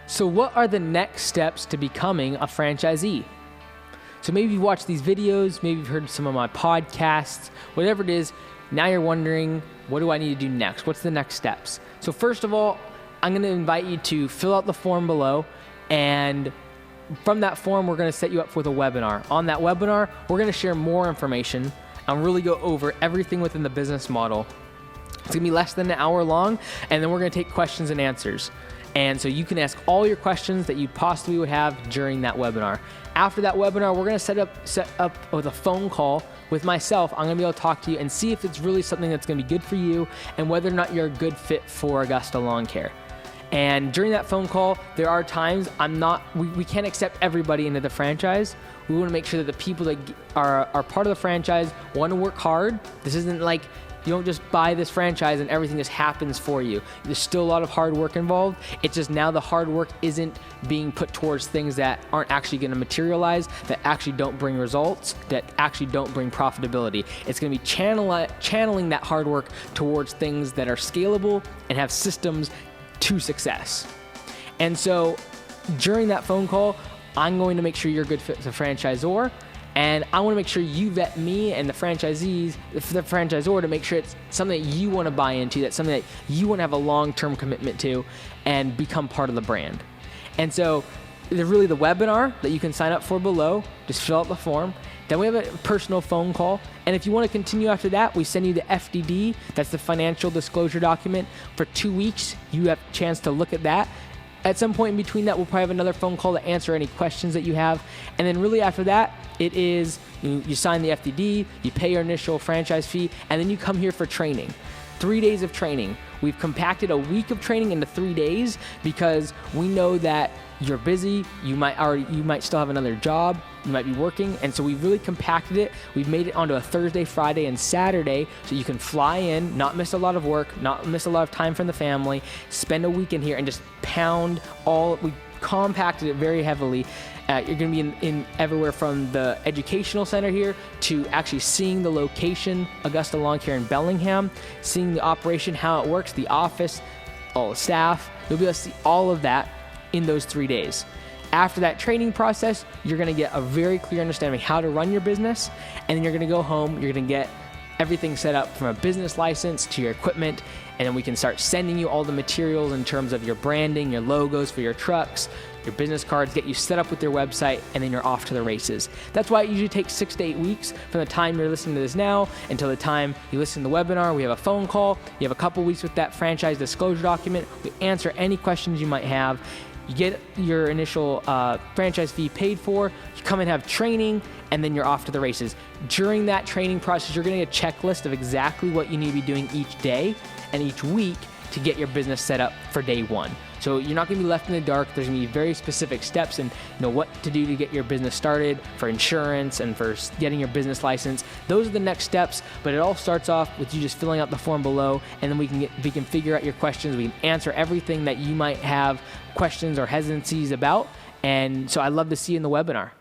So what are the next steps to becoming a franchisee? So maybe you've watched these videos, maybe you've heard some of my podcasts, whatever it is, now you're wondering, what do I need to do next? What's the next steps? So first of all, I'm gonna invite you to fill out the form below, and from that form, we're gonna set you up with a webinar. On that webinar, we're gonna share more information and really go over everything within the business model. It's gonna be less than an hour long, and then we're gonna take questions and answers. And so you can ask all your questions that you possibly would have during that webinar. After that webinar, we're gonna set up with a phone call with myself. I'm gonna be able to talk to you and see if it's really something that's gonna be good for you and whether or not you're a good fit for Augusta Lawn Care. And during that phone call, there are times we can't accept everybody into the franchise. We wanna make sure that the people that are part of the franchise wanna work hard. This isn't like, you don't just buy this franchise and everything just happens for you. There's still a lot of hard work involved. It's just now the hard work isn't being put towards things that aren't actually gonna materialize, that actually don't bring results, that actually don't bring profitability. It's gonna be channeling that hard work towards things that are scalable and have systems to success. And so during that phone call, I'm going to make sure you're a good fit as a franchisor. And I want to make sure you vet me and the franchisor to make sure it's something that you want to buy into, that's something that you want to have a long-term commitment to and become part of the brand. And so there's really the webinar that you can sign up for below. Just fill out the form. Then we have a personal phone call. And if you want to continue after that, we send you the FDD. That's the financial disclosure document. For 2 weeks, you have a chance to look at that. At some point in between that, we'll probably have another phone call to answer any questions that you have. And then really after that, it is you sign the FDD, you pay your initial franchise fee, and then you come here for training. 3 days of training. We've compacted a week of training into 3 days because we know that you're busy, you might still have another job, you might be working, and so we've really compacted it. We've made it onto a Thursday, Friday, and Saturday so you can fly in, not miss a lot of work, not miss a lot of time from the family, spend a week in here and just pound we compacted it very heavily. You're gonna be in everywhere from the educational center here to actually seeing the location, Augusta Lawn Care in Bellingham, seeing the operation, how it works, the office, all the staff. You'll be able to see all of that in those 3 days. After that training process, you're gonna get a very clear understanding of how to run your business, and then you're gonna go home, you're gonna get everything set up from a business license to your equipment, and then we can start sending you all the materials in terms of your branding, your logos for your trucks, your business cards, get you set up with your website, and then you're off to the races. That's why it usually takes 6 to 8 weeks from the time you're listening to this now until the time you listen to the webinar. We have a phone call. You have a couple weeks with that franchise disclosure document. We answer any questions you might have. You get your initial franchise fee paid for, you come and have training, and then you're off to the races. During that training process, you're gonna get a checklist of exactly what you need to be doing each day and each week to get your business set up for day one. So you're not gonna be left in the dark. There's gonna be very specific steps and what to do to get your business started, for insurance and for getting your business license. Those are the next steps, but it all starts off with you just filling out the form below, and then we can figure out your questions. We can answer everything that you might have questions or hesitancies about. And so I'd love to see you in the webinar.